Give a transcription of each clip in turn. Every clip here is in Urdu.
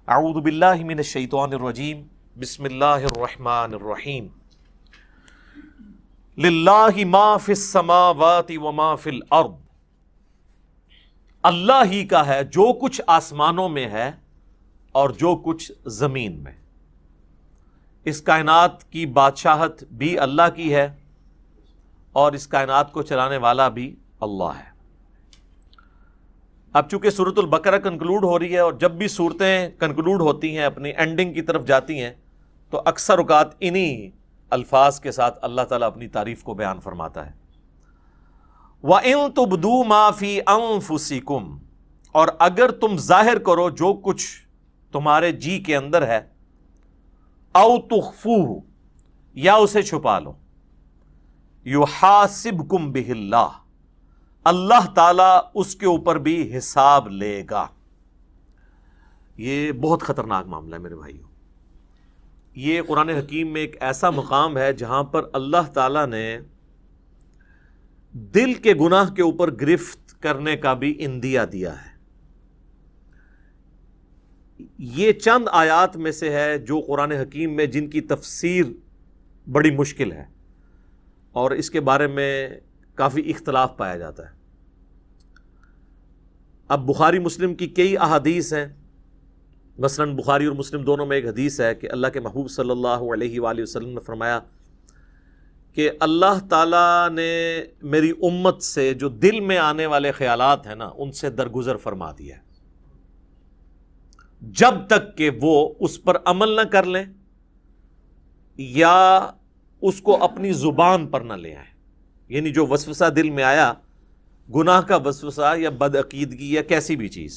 اعوذ باللہ من الشیطان الرجیم بسم اللہ الرحمن الرحیم للہ ما فی السماوات وما فی الارض، اللہ ہی کا ہے جو کچھ آسمانوں میں ہے اور جو کچھ زمین میں۔ اس کائنات کی بادشاہت بھی اللہ کی ہے اور اس کائنات کو چلانے والا بھی اللہ ہے۔ اب چونکہ سورۃ البقرہ کنکلوڈ ہو رہی ہے، اور جب بھی صورتیں کنکلوڈ ہوتی ہیں، اپنی اینڈنگ کی طرف جاتی ہیں، تو اکثر اوقات انہی الفاظ کے ساتھ اللہ تعالیٰ اپنی تعریف کو بیان فرماتا ہے۔ وَإِن تُبْدُوا مَا فِي أَنفُسِكُمْ، اور اگر تم ظاہر کرو جو کچھ تمہارے جی کے اندر ہے، أَوْ تُخْفُوهُ، یا اسے چھپا لو، يُحَاسِبْكُمْ بِهِ اللَّهُ، اللہ تعالیٰ اس کے اوپر بھی حساب لے گا۔ یہ بہت خطرناک معاملہ ہے میرے بھائیوں۔ یہ قرآن حکیم میں ایک ایسا مقام ہے جہاں پر اللہ تعالیٰ نے دل کے گناہ کے اوپر گرفت کرنے کا بھی اندیہ دیا ہے۔ یہ چند آیات میں سے ہے جو قرآن حکیم میں جن کی تفسیر بڑی مشکل ہے اور اس کے بارے میں کافی اختلاف پایا جاتا ہے۔ اب بخاری مسلم کی کئی احادیث ہیں، مثلا بخاری اور مسلم دونوں میں ایک حدیث ہے کہ اللہ کے محبوب صلی اللہ علیہ وآلہ وسلم نے فرمایا کہ اللہ تعالیٰ نے میری امت سے جو دل میں آنے والے خیالات ہیں نا، ان سے درگزر فرما دیا ہے، جب تک کہ وہ اس پر عمل نہ کر لیں یا اس کو اپنی زبان پر نہ لے آئیں۔ یعنی جو وسوسہ دل میں آیا، گناہ کا وسوسہ یا بدعقیدگی یا کیسی بھی چیز،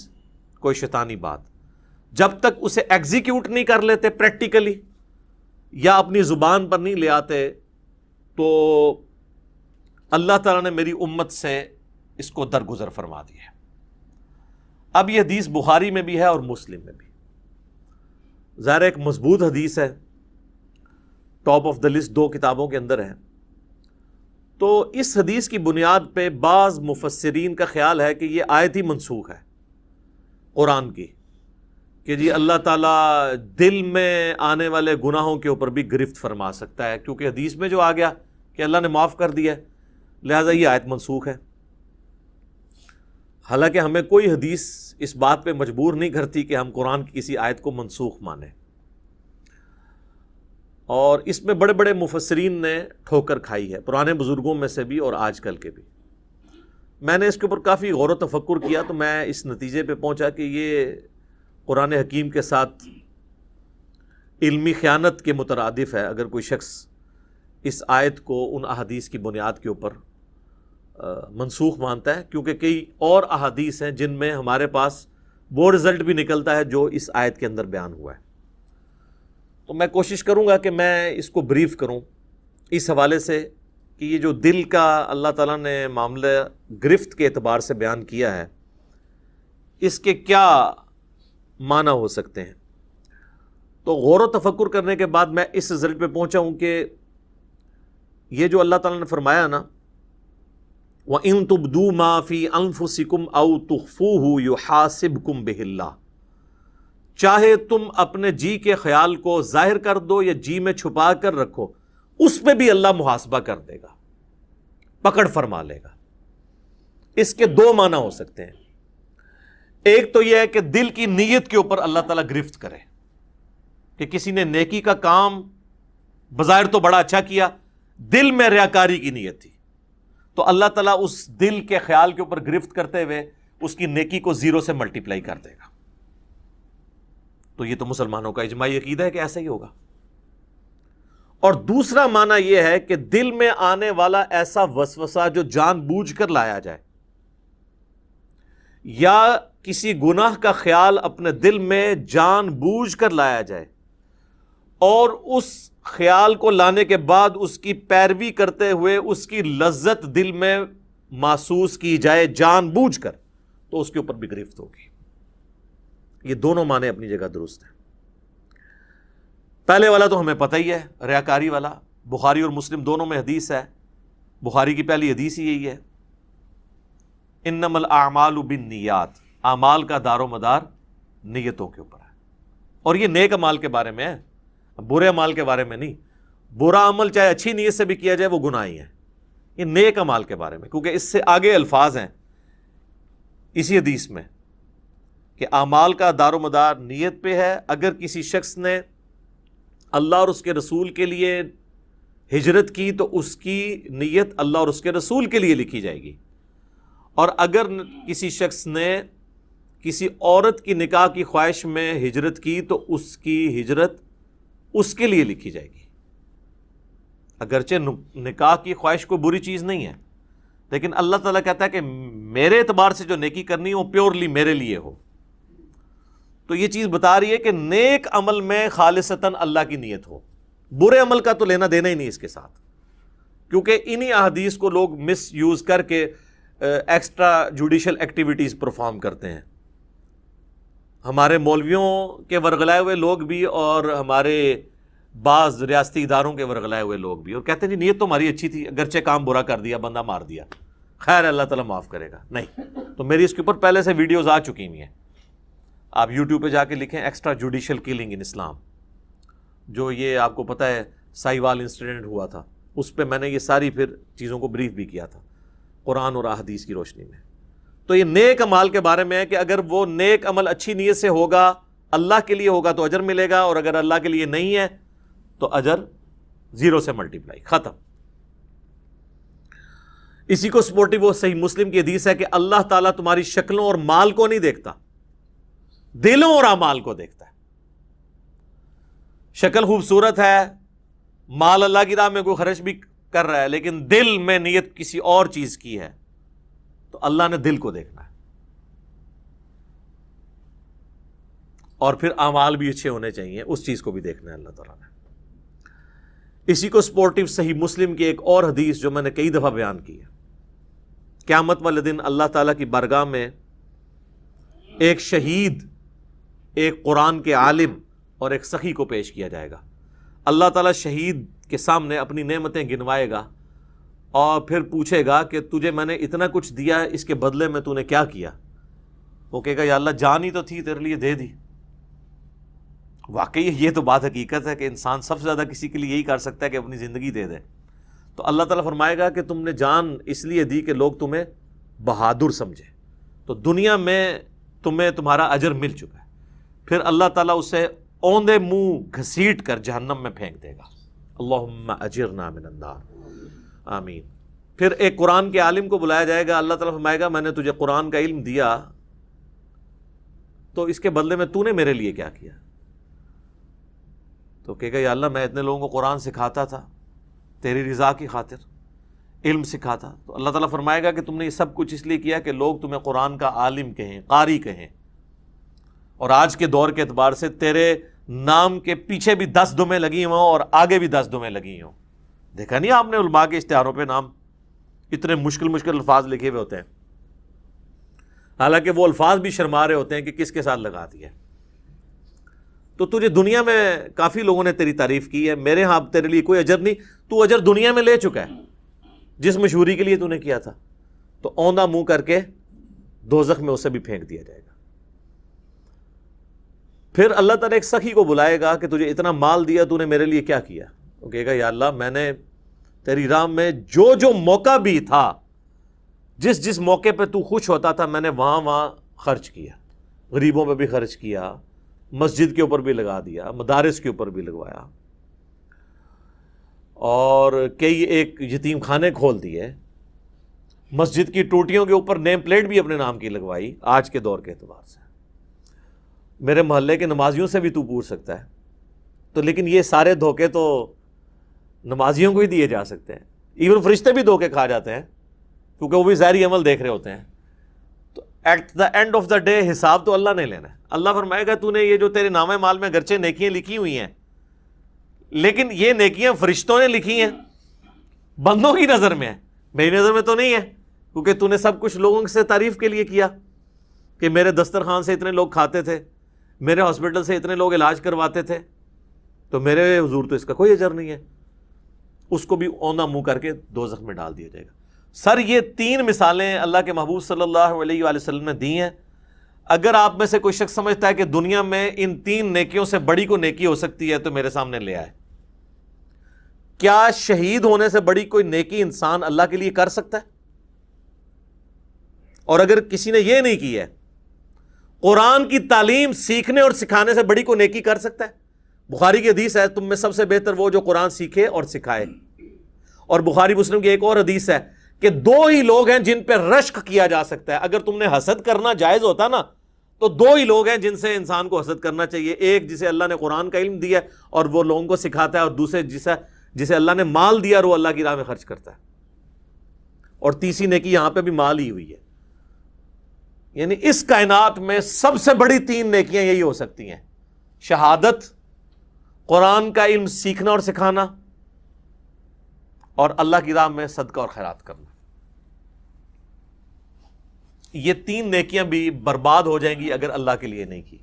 کوئی شیطانی بات، جب تک اسے ایگزیکیوٹ نہیں کر لیتے پریکٹیکلی یا اپنی زبان پر نہیں لے آتے، تو اللہ تعالیٰ نے میری امت سے اس کو درگزر فرما دیا ہے۔ اب یہ حدیث بخاری میں بھی ہے اور مسلم میں بھی، ظاہر ایک مضبوط حدیث ہے، ٹاپ آف دا لسٹ دو کتابوں کے اندر ہے۔ تو اس حدیث کی بنیاد پہ بعض مفسرین کا خیال ہے کہ یہ آیت ہی منسوخ ہے قرآن کی، کہ جی اللہ تعالیٰ دل میں آنے والے گناہوں کے اوپر بھی گرفت فرما سکتا ہے، کیونکہ حدیث میں جو آ گیا کہ اللہ نے معاف کر دیا ہے، لہٰذا یہ آیت منسوخ ہے۔ حالانکہ ہمیں کوئی حدیث اس بات پہ مجبور نہیں کرتی کہ ہم قرآن کی کسی آیت کو منسوخ مانیں، اور اس میں بڑے بڑے مفسرین نے ٹھوکر کھائی ہے، پرانے بزرگوں میں سے بھی اور آج کل کے بھی۔ میں نے اس کے اوپر کافی غور و تفکر کیا تو میں اس نتیجے پہ پہنچا کہ یہ قرآن حکیم کے ساتھ علمی خیانت کے مترادف ہے اگر کوئی شخص اس آیت کو ان احادیث کی بنیاد کے اوپر منسوخ مانتا ہے، کیونکہ کئی اور احادیث ہیں جن میں ہمارے پاس وہ رزلٹ بھی نکلتا ہے جو اس آیت کے اندر بیان ہوا ہے۔ تو میں کوشش کروں گا کہ میں اس کو بریف کروں اس حوالے سے کہ یہ جو دل کا اللہ تعالیٰ نے معاملہ گرفت کے اعتبار سے بیان کیا ہے، اس کے کیا معنی ہو سکتے ہیں۔ تو غور و تفکر کرنے کے بعد میں اس رزلٹ پہ پہنچا ہوں کہ یہ جو اللہ تعالیٰ نے فرمایا نا، وَإِن تُبْدُوا مَا فِي أَنفُسِكُمْ أَوْ تُخْفُوهُ يُحَاسِبْكُمْ بِهِ اللَّهُ، چاہے تم اپنے جی کے خیال کو ظاہر کر دو یا جی میں چھپا کر رکھو، اس پہ بھی اللہ محاسبہ کر دے گا، پکڑ فرما لے گا۔ اس کے دو معنی ہو سکتے ہیں۔ ایک تو یہ ہے کہ دل کی نیت کے اوپر اللہ تعالیٰ گرفت کرے، کہ کسی نے نیکی کا کام بظاہر تو بڑا اچھا کیا، دل میں ریاکاری کی نیت تھی، تو اللہ تعالیٰ اس دل کے خیال کے اوپر گرفت کرتے ہوئے اس کی نیکی کو زیرو سے ملٹیپلائی کر دے گا۔ تو یہ تو مسلمانوں کا اجماعی عقیدہ ہے کہ ایسا ہی ہوگا۔ اور دوسرا معنی یہ ہے کہ دل میں آنے والا ایسا وسوسہ جو جان بوجھ کر لایا جائے، یا کسی گناہ کا خیال اپنے دل میں جان بوجھ کر لایا جائے اور اس خیال کو لانے کے بعد اس کی پیروی کرتے ہوئے اس کی لذت دل میں محسوس کی جائے جان بوجھ کر، تو اس کے اوپر بھی گرفت ہوگی۔ یہ دونوں معنی اپنی جگہ درست ہیں۔ پہلے والا تو ہمیں پتہ ہی ہے، ریاکاری والا، بخاری اور مسلم دونوں میں حدیث ہے، بخاری کی پہلی حدیث ہی یہی ہے، انما الاعمال بالنیات، اعمال کا دار و مدار نیتوں کے اوپر ہے۔ اور یہ نیک عمال کے بارے میں ہے، برے عمال کے بارے میں نہیں۔ برا عمل چاہے اچھی نیت سے بھی کیا جائے وہ گناہ ہی ہے، یہ نیک عمال کے بارے میں، کیونکہ اس سے آگے الفاظ ہیں اسی حدیث میں کہ اعمال کا دار و مدار نیت پہ ہے۔ اگر کسی شخص نے اللہ اور اس کے رسول کے لیے ہجرت کی تو اس کی نیت اللہ اور اس کے رسول کے لیے لکھی جائے گی، اور اگر کسی شخص نے کسی عورت کی نکاح کی خواہش میں ہجرت کی تو اس کی ہجرت اس کے لیے لکھی جائے گی۔ اگرچہ نکاح کی خواہش کوئی بری چیز نہیں ہے، لیکن اللہ تعالیٰ کہتا ہے کہ میرے اعتبار سے جو نیکی کرنی ہے وہ پیورلی میرے لیے ہو۔ تو یہ چیز بتا رہی ہے کہ نیک عمل میں خالصتاً اللہ کی نیت ہو، برے عمل کا تو لینا دینا ہی نہیں اس کے ساتھ، کیونکہ انہی احادیث کو لوگ مس یوز کر کے ایکسٹرا جوڈیشل ایکٹیویٹیز پرفارم کرتے ہیں۔ ہمارے مولویوں کے ورغلائے ہوئے لوگ بھی اور ہمارے بعض ریاستی اداروں کے ورغلائے ہوئے لوگ بھی، اور کہتے ہیں جی نیت تو ہماری اچھی تھی، اگرچہ کام برا کر دیا، بندہ مار دیا، خیر اللہ تعالیٰ معاف کرے گا۔ نہیں، تو میری اس کے اوپر پہلے سے ویڈیوز آ چکی ہوئی ہیں، آپ یوٹیوب پہ جا کے لکھیں ایکسٹرا جوڈیشل کلنگ ان اسلام، جو یہ آپ کو پتہ ہے سائیوال انسیڈنٹ ہوا تھا، اس پہ میں نے یہ ساری پھر چیزوں کو بریف بھی کیا تھا قرآن اور احادیث کی روشنی میں۔ تو یہ نیک عمال کے بارے میں ہے کہ اگر وہ نیک عمل اچھی نیت سے ہوگا، اللہ کے لیے ہوگا تو اجر ملے گا، اور اگر اللہ کے لیے نہیں ہے تو اجر 0 سے ملٹیپلائی، ختم۔ اسی کو سپورٹیو وہ صحیح مسلم کی حدیث ہے کہ اللہ تعالیٰ تمہاری شکلوں اور مال کو نہیں دیکھتا، دلوں اور اعمال کو دیکھتا ہے۔ شکل خوبصورت ہے، مال اللہ کی راہ میں کوئی خرچ بھی کر رہا ہے، لیکن دل میں نیت کسی اور چیز کی ہے تو اللہ نے دل کو دیکھنا ہے، اور پھر اعمال بھی اچھے ہونے چاہیے، اس چیز کو بھی دیکھنا ہے اللہ تعالیٰ نے۔ اسی کو سپورٹیو صحیح مسلم کی ایک اور حدیث جو میں نے کئی دفعہ بیان کی ہے، قیامت والے دن اللہ تعالیٰ کی بارگاہ میں ایک شہید، ایک قرآن کے عالم اور ایک سخی کو پیش کیا جائے گا۔ اللہ تعالیٰ شہید کے سامنے اپنی نعمتیں گنوائے گا اور پھر پوچھے گا کہ تجھے میں نے اتنا کچھ دیا، اس کے بدلے میں تو نے کیا کیا؟ وہ کہے گا یا اللہ جان ہی تو تھی، تیرے لیے دے دی۔ واقعی یہ تو بات حقیقت ہے کہ انسان سب سے زیادہ کسی کے لیے یہی کر سکتا ہے کہ اپنی زندگی دے دے۔ تو اللہ تعالیٰ فرمائے گا کہ تم نے جان اس لیے دی کہ لوگ تمہیں بہادر سمجھے، تو دنیا میں تمہیں تمہارا اجر مل چکا ہے۔ پھر اللہ تعالیٰ اسے اوندے منہ گھسیٹ کر جہنم میں پھینک دے گا۔ اللہم اجرنا من النار، آمین۔ پھر ایک قرآن کے عالم کو بلایا جائے گا، اللہ تعالیٰ فرمائے گا میں نے تجھے قرآن کا علم دیا تو اس کے بدلے میں تو نے میرے لیے کیا کیا؟ تو کہے گا یا اللہ میں اتنے لوگوں کو قرآن سکھاتا تھا تیری رضا کی خاطر، علم سکھاتا۔ تو اللہ تعالیٰ فرمائے گا کہ تم نے یہ سب کچھ اس لیے کیا کہ لوگ تمہیں قرآن کا عالم کہیں، قاری کہیں، اور آج کے دور کے اعتبار سے تیرے نام کے پیچھے بھی 10 دمیں لگی ہوں اور آگے بھی 10 دمیں لگی ہوں۔ دیکھا نہیں آپ نے علماء کے اشتہاروں پہ نام اتنے مشکل الفاظ لکھے ہوئے ہوتے ہیں، حالانکہ وہ الفاظ بھی شرما رہے ہوتے ہیں کہ کس کے ساتھ لگا دیا۔ تو تجھے دنیا میں کافی لوگوں نے تیری تعریف کی ہے، میرے ہاں تیرے لیے کوئی اجر نہیں، تو اجر دنیا میں لے چکا ہے جس مشہوری کے لیے تو نے کیا تھا، تو اوندا منہ کر کے دوزخ میں اسے بھی پھینک دیا جائے گا۔ پھر اللہ تعالیٰ ایک سخی کو بلائے گا کہ تجھے اتنا مال دیا، تو نے میرے لیے کیا کیا؟ وہ کہے گا یا اللہ میں نے تیری راہ میں جو موقع بھی تھا، جس موقع پہ تو خوش ہوتا تھا میں نے وہاں خرچ کیا، غریبوں پہ بھی خرچ کیا، مسجد کے اوپر بھی لگا دیا، مدارس کے اوپر بھی لگوایا، اور کئی ایک یتیم خانے کھول دیے، مسجد کی ٹوٹیوں کے اوپر نیم پلیٹ بھی اپنے نام کی لگوائی۔ آج کے دور کے اعتبار سے میرے محلے کے نمازیوں سے بھی تو پوچھ سکتا ہے، تو لیکن یہ سارے دھوکے تو نمازیوں کو ہی دیے جا سکتے ہیں، ایون فرشتے بھی دھوکے کھا جاتے ہیں کیونکہ وہ بھی ظاہری عمل دیکھ رہے ہوتے ہیں۔ تو at the end of the day حساب تو اللہ نے لینا ہے۔ اللہ فرمائے گا تو نے یہ جو تیرے نامہ مال میں گرچہ نیکیاں لکھی ہوئی ہیں، لیکن یہ نیکیاں فرشتوں نے لکھی ہیں، بندوں کی نظر میں ہے، میری نظر میں تو نہیں ہے، کیونکہ تو نے سب کچھ لوگوں سے تعریف کے لیے کیا کہ میرے دسترخوان سے اتنے لوگ کھاتے تھے، میرے ہاسپٹل سے اتنے لوگ علاج کرواتے تھے، تو میرے حضور تو اس کا کوئی اجر نہیں ہے۔ اس کو بھی اونا منہ کر کے دوزخ میں ڈال دیا جائے گا۔ سر یہ 3 مثالیں اللہ کے محبوب صلی اللہ علیہ وآلہ وسلم نے دی ہیں۔ اگر آپ میں سے کوئی شخص سمجھتا ہے کہ دنیا میں ان 3 نیکیوں سے بڑی کوئی نیکی ہو سکتی ہے تو میرے سامنے لے آئے. کیا شہید ہونے سے بڑی کوئی نیکی انسان اللہ کے لیے کر سکتا ہے؟ اور اگر کسی نے یہ نہیں کی ہے، قرآن کی تعلیم سیکھنے اور سکھانے سے بڑی کوئی نیکی کر سکتا ہے؟ بخاری کی حدیث ہے، تم میں سب سے بہتر وہ جو قرآن سیکھے اور سکھائے. اور بخاری مسلم کی ایک اور حدیث ہے کہ 2 ہی لوگ ہیں جن پہ رشک کیا جا سکتا ہے. اگر تم نے حسد کرنا جائز ہوتا نا تو 2 ہی لوگ ہیں جن سے انسان کو حسد کرنا چاہیے. ایک جسے اللہ نے قرآن کا علم دیا ہے اور وہ لوگوں کو سکھاتا ہے، اور دوسرے جسے اللہ نے مال دیا اور وہ اللہ کی راہ میں خرچ کرتا ہے. اور تیسری نیکی یہاں پہ بھی مال ہی ہوئی ہے. یعنی اس کائنات میں سب سے بڑی 3 نیکیاں یہی ہو سکتی ہیں: شہادت، قرآن کا علم سیکھنا اور سکھانا، اور اللہ کی راہ میں صدقہ اور خیرات کرنا. یہ 3 نیکیاں بھی برباد ہو جائیں گی اگر اللہ کے لیے نہیں کی.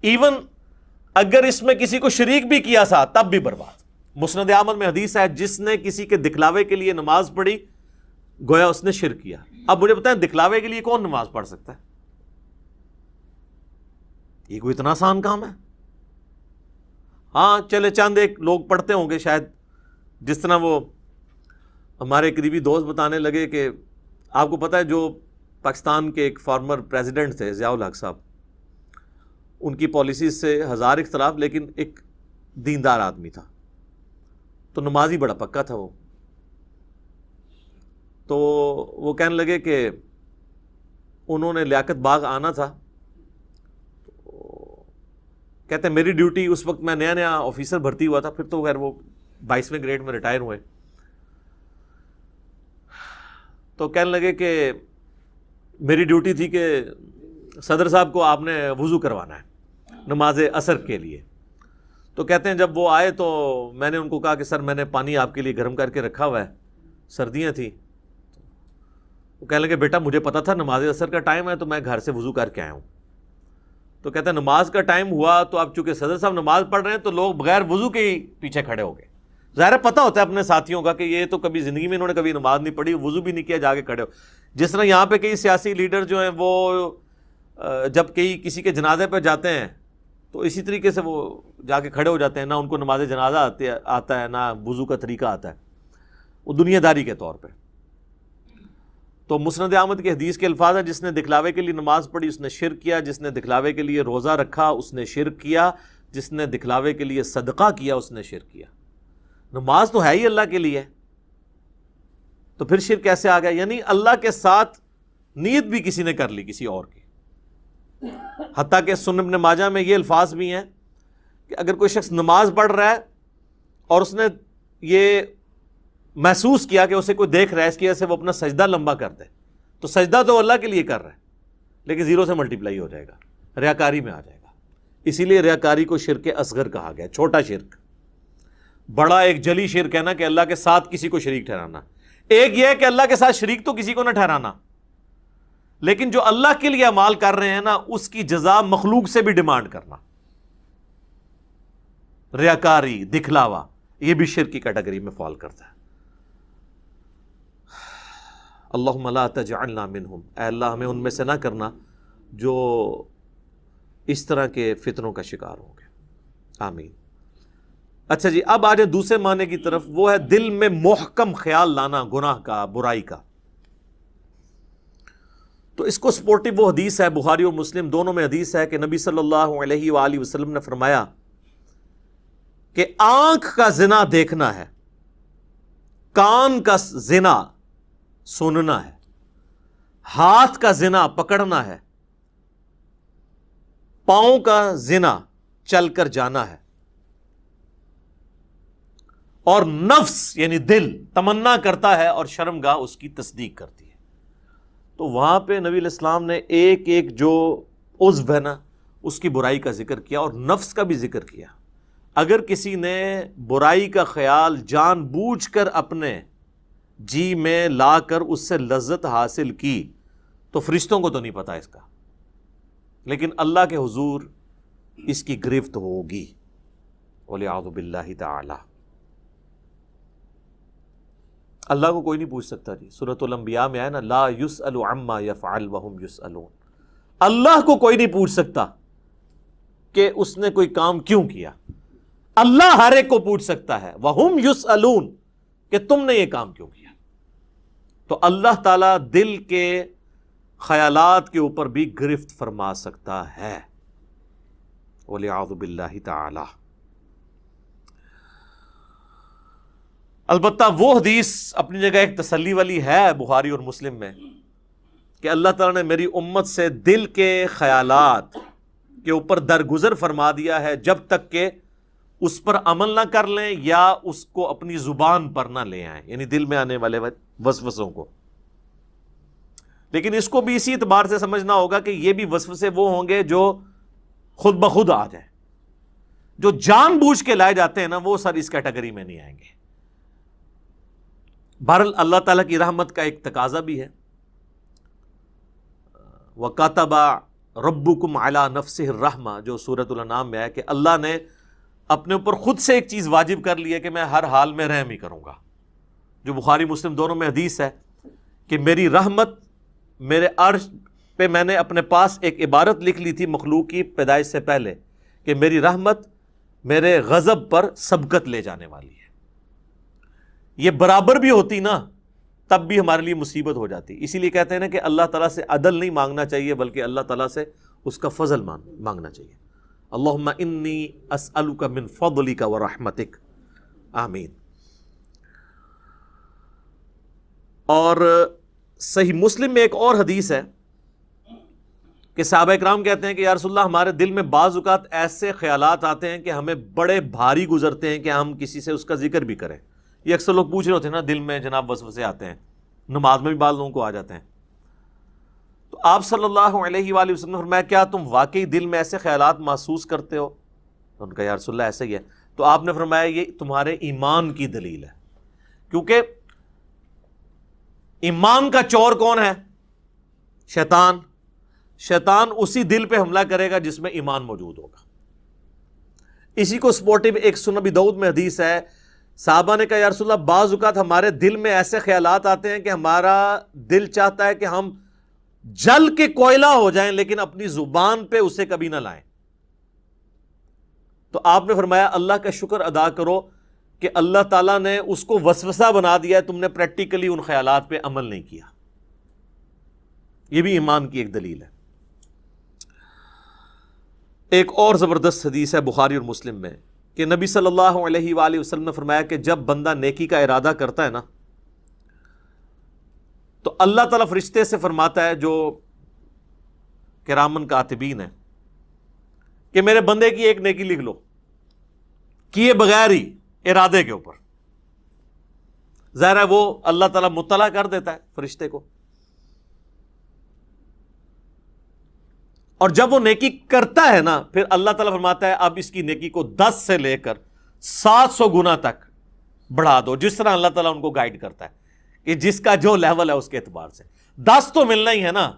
ایون اگر اس میں کسی کو شریک بھی کیا سا تب بھی برباد. مسند احمد میں حدیث ہے، جس نے کسی کے دکھلاوے کے لیے نماز پڑھی گویا اس نے شرک کیا. اب مجھے بتائیں دکھلاوے کے لیے کون نماز پڑھ سکتا ہے؟ یہ کوئی اتنا آسان کام ہے؟ ہاں چلے چند ایک لوگ پڑھتے ہوں گے شاید، جس طرح وہ ہمارے قریبی دوست بتانے لگے کہ آپ کو پتہ ہے جو پاکستان کے ایک فارمر پریزیڈنٹ تھے ضیاء الحق صاحب، ان کی پالیسیز سے 1000 اختلاف، لیکن ایک دیندار آدمی تھا، تو نمازی بڑا پکا تھا وہ. تو وہ کہنے لگے کہ انہوں نے لیاقت باغ آنا تھا. کہتے ہیں میری ڈیوٹی اس وقت، میں نیا نیا آفیسر بھرتی ہوا تھا، پھر تو خیر وہ 22ویں گریڈ میں ریٹائر ہوئے. تو کہنے لگے کہ میری ڈیوٹی تھی کہ صدر صاحب کو آپ نے وضو کروانا ہے نماز عصر کے لیے. تو کہتے ہیں جب وہ آئے تو میں نے ان کو کہا کہ سر میں نے پانی آپ کے لیے گرم کر کے رکھا ہوا ہے، سردیاں تھیں. وہ کہنے لگے بیٹا مجھے پتا تھا نماز عصر کا ٹائم ہے تو میں گھر سے وضو کر کے آیا ہوں. تو کہتا ہے نماز کا ٹائم ہوا تو اب چونکہ صدر صاحب نماز پڑھ رہے ہیں تو لوگ بغیر وضو کے ہی پیچھے کھڑے ہو گئے. ظاہر پتہ ہوتا ہے اپنے ساتھیوں کا کہ یہ تو کبھی زندگی میں انہوں نے کبھی نماز نہیں پڑھی، وضو بھی نہیں کیا، جا کے کھڑے ہو. جس طرح یہاں پہ کئی سیاسی لیڈر جو ہیں وہ جب کئی کسی کے جنازے پہ جاتے ہیں تو اسی طریقے سے وہ جا کے کھڑے ہو جاتے ہیں، نہ ان کو نماز جنازہ آتا ہے نہ وضو کا طریقہ آتا ہے، وہ دنیا داری کے طور پہ. تو مسند احمد کی حدیث کے الفاظ ہیں، جس نے دکھلاوے کے لیے نماز پڑھی اس نے شرک کیا، جس نے دکھلاوے کے لیے روزہ رکھا اس نے شرک کیا، جس نے دکھلاوے کے لیے صدقہ کیا اس نے شرک کیا. نماز تو ہے ہی اللہ کے لیے، تو پھر شرک کیسے آ گیا؟ یعنی اللہ کے ساتھ نیت بھی کسی نے کر لی کسی اور کی. حتیٰ کہ سنن ابن ماجہ میں یہ الفاظ بھی ہیں کہ اگر کوئی شخص نماز پڑھ رہا ہے اور اس نے یہ محسوس کیا کہ اسے کوئی دیکھ رہا ہے، اس کی وجہ سے وہ اپنا سجدہ لمبا کر دے، تو سجدہ تو اللہ کے لیے کر رہا ہے لیکن 0 سے ملٹیپلائی ہو جائے گا، ریاکاری میں آ جائے گا. اسی لیے ریاکاری کو شرک اصغر کہا گیا، چھوٹا شرک. بڑا ایک جلی شرک ہے نا کہ اللہ کے ساتھ کسی کو شریک ٹھہرانا. ایک یہ ہے کہ اللہ کے ساتھ شریک تو کسی کو نہ ٹھہرانا، لیکن جو اللہ کے لیے اعمال کر رہے ہیں نا اس کی جزا مخلوق سے بھی ڈیمانڈ کرنا، ریاکاری، دکھلاوا، یہ بھی شرک کی کیٹیگری میں فال کرتا ہے. اللہم لا تجعلنا منہم، اے اللہ ہمیں ان میں سے نہ کرنا جو اس طرح کے فتنوں کا شکار ہوں گے، آمین. اچھا جی، اب آ جائے دوسرے معنی کی طرف، وہ ہے دل میں محکم خیال لانا گناہ کا، برائی کا. تو اس کو سپورٹو وہ حدیث ہے، بخاری اور مسلم دونوں میں حدیث ہے کہ نبی صلی اللہ علیہ وآلہ وسلم نے فرمایا کہ آنکھ کا زنا دیکھنا ہے، کان کا زنا سننا ہے، ہاتھ کا زنا پکڑنا ہے، پاؤں کا زنا چل کر جانا ہے، اور نفس یعنی دل تمنا کرتا ہے اور شرمگاہ اس کی تصدیق کرتی ہے. تو وہاں پہ نبی علیہ السلام نے ایک ایک جو عضو ہے نا اس کی برائی کا ذکر کیا اور نفس کا بھی ذکر کیا. اگر کسی نے برائی کا خیال جان بوجھ کر اپنے جی میں لا کر اس سے لذت حاصل کی تو فرشتوں کو تو نہیں پتا اس کا، لیکن اللہ کے حضور اس کی گرفت ہوگی، وَلِعَوْذُ بِاللَّهِ تَعَالَى. اللہ کو کوئی نہیں پوچھ سکتا جی. سورۃ الانبیاء میں ہے نا لا یسأل عما یفعل وہم یسألون. اللہ کو کوئی نہیں پوچھ سکتا کہ اس نے کوئی کام کیوں کیا. اللہ ہر ایک کو پوچھ سکتا ہے وہم یسألون کہ تم نے یہ کام کیوں کیا. تو اللہ تعالی دل کے خیالات کے اوپر بھی گرفت فرما سکتا ہے. وَلِعَاذُ بِاللَّهِ تعالی. البتہ وہ حدیث اپنی جگہ ایک تسلی والی ہے بخاری اور مسلم میں کہ اللہ تعالیٰ نے میری امت سے دل کے خیالات کے اوپر درگزر فرما دیا ہے جب تک کہ اس پر عمل نہ کر لیں یا اس کو اپنی زبان پر نہ لے آئیں، یعنی دل میں آنے والے وسوسوں کو. لیکن اس کو بھی اسی اعتبار سے سمجھنا ہوگا کہ یہ بھی وسوسے وہ ہوں گے جو خود بخود آ جائیں. جو جان بوجھ کے لائے جاتے ہیں نا وہ سر اس کیٹیگری میں نہیں آئیں گے. بہرحال اللہ تعالیٰ کی رحمت کا ایک تقاضا بھی ہے. وَكَتَبَ رَبُّكُمْ عَلَى نَفْسِهِ الرَّحْمَةِ جو سورۃ الانعام میں ہے کہ اللہ نے اپنے اوپر خود سے ایک چیز واجب کر لی ہے کہ میں ہر حال میں رحم ہی کروں گا. جو بخاری مسلم دونوں میں حدیث ہے کہ میری رحمت میرے عرش پہ، میں نے اپنے پاس ایک عبارت لکھ لی تھی مخلوق کی پیدائش سے پہلے کہ میری رحمت میرے غضب پر سبقت لے جانے والی ہے. یہ برابر بھی ہوتی نا تب بھی ہمارے لیے مصیبت ہو جاتی. اسی لیے کہتے ہیں نا کہ اللہ تعالیٰ سے عدل نہیں مانگنا چاہیے بلکہ اللہ تعالیٰ سے اس کا فضل مانگنا چاہیے. اللہم انی اسألک من فضلک ورحمتک. آمین. اور صحیح مسلم میں ایک اور حدیث ہے کہ صحابہ اکرام کہتے ہیں کہ یا رسول اللہ ہمارے دل میں بعض اوقات ایسے خیالات آتے ہیں کہ ہمیں بڑے بھاری گزرتے ہیں کہ ہم کسی سے اس کا ذکر بھی کریں. یہ اکثر لوگ پوچھ رہے ہوتے ہیں نا دل میں جناب وسوسے آتے ہیں، نماز میں بھی بعض لوگوں کو آ جاتے ہیں. تو آپ صلی اللہ علیہ وآلہ وسلم نے فرمایا کیا تم واقعی دل میں ایسے خیالات محسوس کرتے ہو؟ ان کا یا رسول اللہ ایسا ہی ہے. تو آپ نے فرمایا یہ تمہارے ایمان کی دلیل ہے، کیونکہ ایمان کا چور کون ہے؟ شیطان. شیطان اسی دل پہ حملہ کرے گا جس میں ایمان موجود ہوگا. اسی کو سپورٹو ایک سنن ابی داؤد میں حدیث ہے، صحابہ نے کہا یا رسول اللہ بعض اوقات ہمارے دل میں ایسے خیالات آتے ہیں کہ ہمارا دل چاہتا ہے کہ ہم جل کے کوئلہ ہو جائیں لیکن اپنی زبان پہ اسے کبھی نہ لائیں. تو آپ نے فرمایا اللہ کا شکر ادا کرو کہ اللہ تعالیٰ نے اس کو وسوسہ بنا دیا ہے، تم نے پریکٹیکلی ان خیالات پہ عمل نہیں کیا. یہ بھی ایمان کی ایک دلیل ہے. ایک اور زبردست حدیث ہے بخاری اور مسلم میں کہ نبی صلی اللہ علیہ وآلہ وسلم نے فرمایا کہ جب بندہ نیکی کا ارادہ کرتا ہے نا تو اللہ تعالیٰ فرشتے سے فرماتا ہے جو کرامن کاتبین ہیں کہ میرے بندے کی ایک نیکی لکھ لو، کیے بغیر ہی ارادے کے اوپر. ظاہر ہے وہ اللہ تعالیٰ مطلع کر دیتا ہے فرشتے کو، اور جب وہ نیکی کرتا ہے نا پھر اللہ تعالیٰ فرماتا ہے اب اس کی نیکی کو 10 سے لے کر 700 گنا تک بڑھا دو، جس طرح اللہ تعالیٰ ان کو گائیڈ کرتا ہے کہ جس کا جو لیول ہے اس کے اعتبار سے. 10 تو ملنا ہی ہے نا،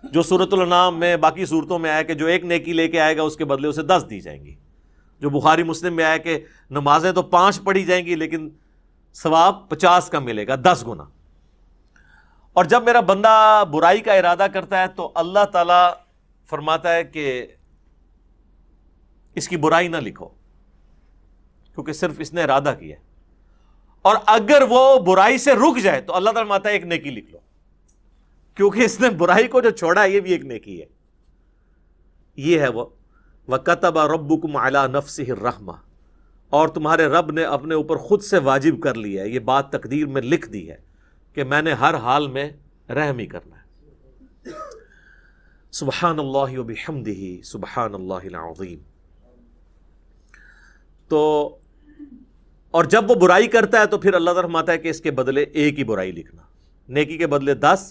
جو سورۃ الانعام میں باقی صورتوں میں آیا کہ جو ایک نیکی لے کے آئے گا اس کے بدلے اسے 10 دی جائیں گی. جو بخاری مسلم میں آیا کہ نمازیں تو 5 پڑھی جائیں گی لیکن ثواب 50 کا ملے گا، 10 گنا. اور جب میرا بندہ برائی کا ارادہ کرتا ہے تو اللہ تعالیٰ فرماتا ہے کہ اس کی برائی نہ لکھو کیونکہ صرف اس نے ارادہ کیا ہے، اور اگر وہ برائی سے رک جائے تو اللہ تعالیٰ فرماتا ہے ایک نیکی لکھ لو کیونکہ اس نے برائی کو جو چھوڑا ہے یہ بھی ایک نیکی ہے. یہ ہے وہ وَكَتَبَ رَبُّكُمْ عَلَى نَفْسِهِ الرَّحْمَةِ، اور تمہارے رب نے اپنے اوپر خود سے واجب کر لی ہے، یہ بات تقدیر میں لکھ دی ہے کہ میں نے ہر حال میں رحم ہی کرنا ہے. سبحان اللہ وبحمدہ سبحان اللہ العظیم. تو اور جب وہ برائی کرتا ہے تو پھر اللہ تعالیٰ فرماتا ہے کہ اس کے بدلے ایک ہی برائی لکھنا، نیکی کے بدلے 10،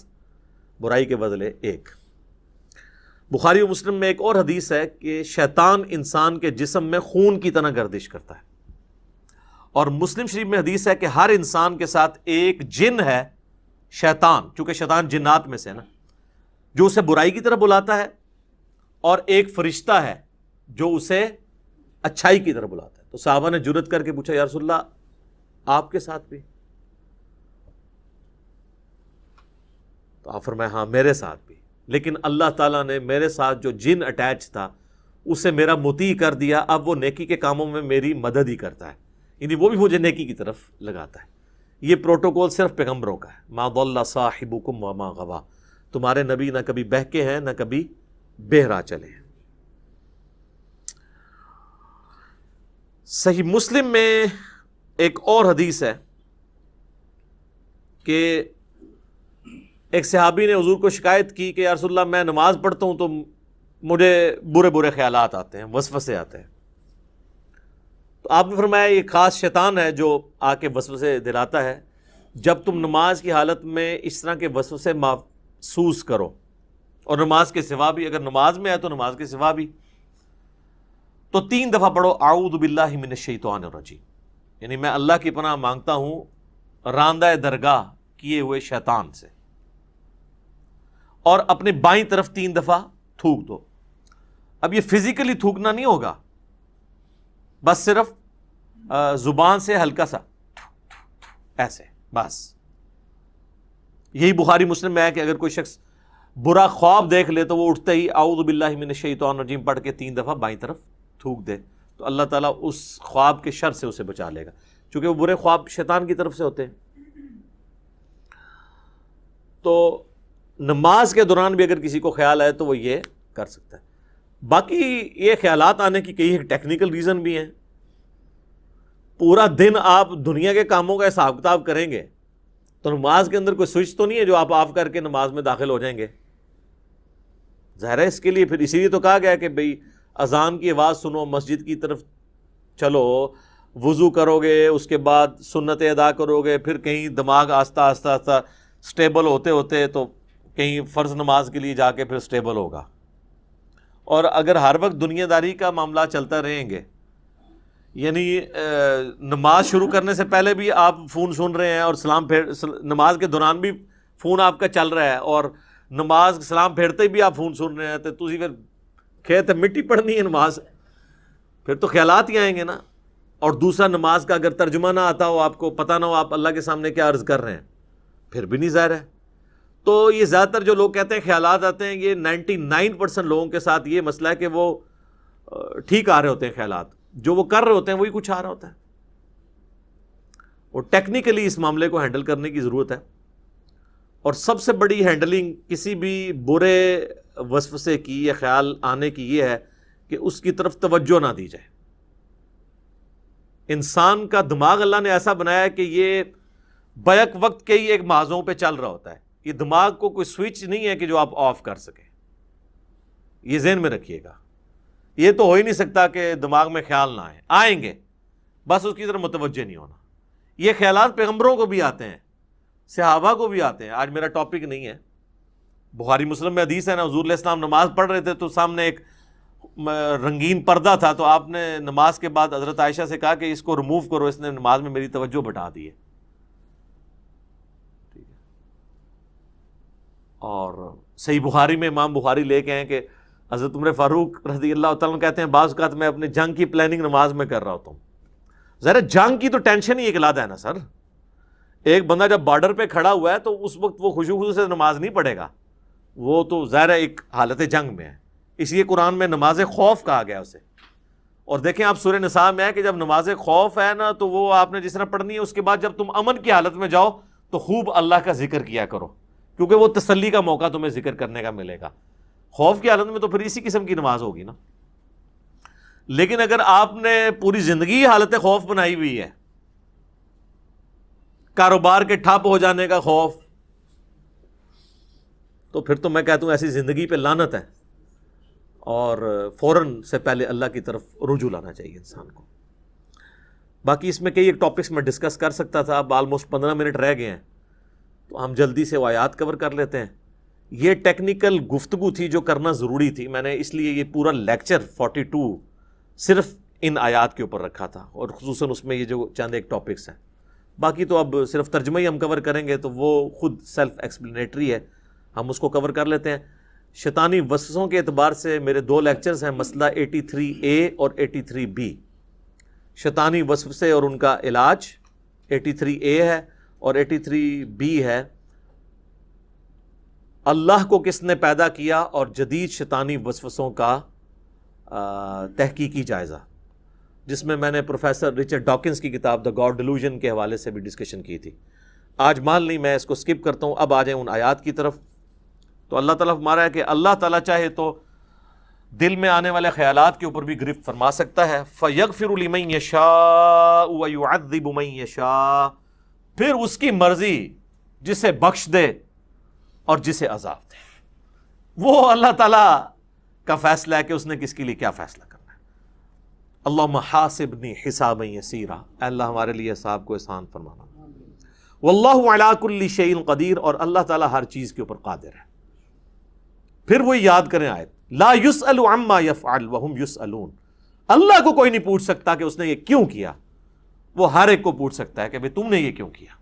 برائی کے بدلے 1. بخاری و مسلم میں ایک اور حدیث ہے کہ شیطان انسان کے جسم میں خون کی طرح گردش کرتا ہے، اور مسلم شریف میں حدیث ہے کہ ہر انسان کے ساتھ ایک جن ہے شیطان، چونکہ شیطان جنات میں سے نا، جو اسے برائی کی طرف بلاتا ہے، اور ایک فرشتہ ہے جو اسے اچھائی کی طرف بلاتا ہے. تو صحابہ نے جرأت کر کے پوچھا یا رسول اللہ آپ کے ساتھ بھی؟ تو آپ فرمایا ہاں میرے ساتھ بھی، لیکن اللہ تعالیٰ نے میرے ساتھ جو جن اٹیچ تھا اسے میرا مطیع کر دیا، اب وہ نیکی کے کاموں میں میری مدد ہی کرتا ہے، یعنی وہ بھی مجھے نیکی کی طرف لگاتا ہے۔ یہ پروٹوکول صرف پیغمبروں کا ہے، ما ضل صاحبکم وما غوا، تمہارے نبی نہ کبھی بہکے ہیں نہ کبھی بہرا چلے ہیں۔ صحیح مسلم میں ایک اور حدیث ہے کہ ایک صحابی نے حضور کو شکایت کی کہ یا رسول اللہ میں نماز پڑھتا ہوں تو مجھے برے برے خیالات آتے ہیں، وسوسے آتے ہیں۔ تو آپ نے فرمایا یہ خاص شیطان ہے جو آ کے وسوسے دلاتا ہے، جب تم نماز کی حالت میں اس طرح کے وسوسے محسوس کرو، اور نماز کے سوا بھی، اگر نماز میں ہے تو نماز کے سوا بھی، تو 3 دفعہ پڑھو اعوذ باللہ من الشیطان الرجیم، یعنی میں اللہ کی پناہ مانگتا ہوں راندہ درگاہ کیے ہوئے شیطان سے، اور اپنے بائیں طرف 3 دفعہ تھوک دو۔ اب یہ فزیکلی تھوکنا نہیں ہوگا، بس صرف زبان سے ہلکا سا ایسے، بس۔ یہی بخاری مسلم میں ہے کہ اگر کوئی شخص برا خواب دیکھ لے تو وہ اٹھتے ہی اعوذ باللہ من الشیطان الرجیم پڑھ کے 3 دفعہ بائیں طرف تھوک دے، تو اللہ تعالیٰ اس خواب کے شر سے اسے بچا لے گا، چونکہ وہ برے خواب شیطان کی طرف سے ہوتے ہیں۔ تو نماز کے دوران بھی اگر کسی کو خیال آئے تو وہ یہ کر سکتا ہے۔ باقی یہ خیالات آنے کی کئی ٹیکنیکل ریزن بھی ہیں۔ پورا دن آپ دنیا کے کاموں کا حساب کتاب کریں گے تو نماز کے اندر کوئی سوئچ تو نہیں ہے جو آپ آف کر کے نماز میں داخل ہو جائیں گے، ظاہر ہے۔ اس کے لیے پھر اسی لیے تو کہا گیا کہ بھئی اذان کی آواز سنو، مسجد کی طرف چلو، وضو کرو گے، اس کے بعد سنتیں ادا کرو گے، پھر کہیں دماغ آہستہ آہستہ آہستہ سٹیبل ہوتے ہوتے تو کہیں فرض نماز کے لیے جا کے پھر سٹیبل ہوگا۔ اور اگر ہر وقت دنیا داری کا معاملہ چلتا رہیں گے، یعنی نماز شروع کرنے سے پہلے بھی آپ فون سن رہے ہیں، اور نماز کے دوران بھی فون آپ کا چل رہا ہے، اور نماز سلام پھیرتے بھی آپ فون سن رہے ہیں، تو تسی پھر کھیت مٹی پڑھنی ہے نماز، پھر تو خیالات ہی آئیں گے نا۔ اور دوسرا، نماز کا اگر ترجمہ نہ آتا ہو، آپ کو پتہ نہ ہو آپ اللہ کے سامنے کیا عرض کر رہے ہیں، پھر بھی نہیں ظاہر ہے۔ تو یہ زیادہ تر جو لوگ کہتے ہیں خیالات آتے ہیں، یہ 99% لوگوں کے ساتھ یہ مسئلہ ہے کہ وہ ٹھیک آ رہے ہوتے ہیں خیالات، جو وہ کر رہے ہوتے ہیں وہی کچھ آ رہا ہوتا ہے۔ اور ٹیکنیکلی اس معاملے کو ہینڈل کرنے کی ضرورت ہے، اور سب سے بڑی ہینڈلنگ کسی بھی برے وسوسے کی یا خیال آنے کی یہ ہے کہ اس کی طرف توجہ نہ دی جائے۔ انسان کا دماغ اللہ نے ایسا بنایا ہے کہ یہ بیک وقت کئی ایک محاذوں پہ چل رہا ہوتا ہے، یہ دماغ کو کوئی سوئچ نہیں ہے کہ جو آپ آف کر سکیں، یہ ذہن میں رکھیے گا۔ یہ تو ہو ہی نہیں سکتا کہ دماغ میں خیال نہ آئیں گے، بس اس کی طرف متوجہ نہیں ہونا۔ یہ خیالات پیغمبروں کو بھی آتے ہیں، صحابہ کو بھی آتے ہیں۔ آج میرا ٹاپک نہیں ہے، بخاری مسلم میں حدیث ہے نا، حضور علیہ السلام نماز پڑھ رہے تھے تو سامنے ایک رنگین پردہ تھا، تو آپ نے نماز کے بعد حضرت عائشہ سے کہا کہ اس کو ریموو کرو، اس نے نماز میں میری توجہ بٹا دی ہے۔ اور صحیح بخاری میں امام بخاری لے کے ہیں کہ حضرت عمر فاروق رضی اللہ تعالیٰ کہتے ہیں بعض اوقات میں اپنے جنگ کی پلاننگ نماز میں کر رہا ہوتا ہوں۔ ذرا جنگ کی تو ٹینشن ہی ایک علیحدہ ہے نا سر۔ ایک بندہ جب بارڈر پہ کھڑا ہوا ہے تو اس وقت وہ خوشو سے نماز نہیں پڑھے گا، وہ تو ظاہر ایک حالت جنگ میں ہے، اس لیے قرآن میں نماز خوف کہا گیا اسے۔ اور دیکھیں آپ سورہ نساء میں ہے کہ جب نماز خوف ہے نا تو وہ آپ نے جس طرح پڑھنی ہے، اس کے بعد جب تم امن کی حالت میں جاؤ تو خوب اللہ کا ذکر کیا کرو، کیونکہ وہ تسلی کا موقع تمہیں ذکر کرنے کا ملے گا۔ خوف کی حالت میں تو پھر اسی قسم کی نماز ہوگی نا۔ لیکن اگر آپ نے پوری زندگی حالت خوف بنائی ہوئی ہے، کاروبار کے ٹھپ ہو جانے کا خوف، تو پھر تو میں کہتا ہوں ایسی زندگی پہ لعنت ہے، اور فوراً سے پہلے اللہ کی طرف رجوع لانا چاہیے انسان کو۔ باقی اس میں کئی ایک ٹاپکس میں ڈسکس کر سکتا تھا، اب آلموسٹ 15 منٹ رہ گئے ہیں تو ہم جلدی سے وہ آیات کور کر لیتے ہیں۔ یہ ٹیکنیکل گفتگو تھی جو کرنا ضروری تھی، میں نے اس لیے یہ پورا لیکچر 42 صرف ان آیات کے اوپر رکھا تھا، اور خصوصاً اس میں یہ جو چند ایک ٹاپکس ہیں۔ باقی تو اب صرف ترجمہ ہی ہم کور کریں گے تو وہ خود سیلف ایکسپلینیٹری ہے، ہم اس کو کور کر لیتے ہیں۔ شیطانی وسوسوں کے اعتبار سے میرے 2 لیکچرز ہیں، مسئلہ 83A اور 83B، شیطانی وسوسے اور ان کا علاج۔ 83A ہے اور 83B ہے اللہ کو کس نے پیدا کیا اور جدید شیطانی وسوسوں کا تحقیقی جائزہ، جس میں میں نے پروفیسر رچرڈ ڈاکنز کی کتاب دا گاڈ ڈیلوژن کے حوالے سے بھی ڈسکشن کی تھی. آج مال نہیں، میں اس کو سکپ کرتا ہوں. اب آ جائیں ان آیات کی طرف. تو اللہ تعالیٰ فرما ہے کہ اللہ تعالیٰ چاہے تو دل میں آنے والے خیالات کے اوپر بھی گرفت فرما سکتا ہے. فَيَغْفِرُ لِمَن يَشَاءُ وَيُعَذِّبُ مَن يَشَاءُ، پھر اس کی مرضی جسے بخش دے اور جسے عذاب دے. وہ اللہ تعالیٰ کا فیصلہ ہے کہ اس نے کس کے لیے کیا فیصلہ کرنا ہے. اللہم حاسبنی حسابا یسیرا، اے اللہ ہمارے لیے حساب کو آسان فرمانا. واللہ علی کل شیء قدیر، اور اللہ تعالیٰ ہر چیز کے اوپر قادر ہے. پھر وہ یاد کریں آیت، لا یسأل عما یفعل وہم یسألون، اللہ کو کوئی نہیں پوچھ سکتا کہ اس نے یہ کیوں کیا، وہ ہر ایک کو پوچھ سکتا ہے کہ بھئی تم نے یہ کیوں کیا.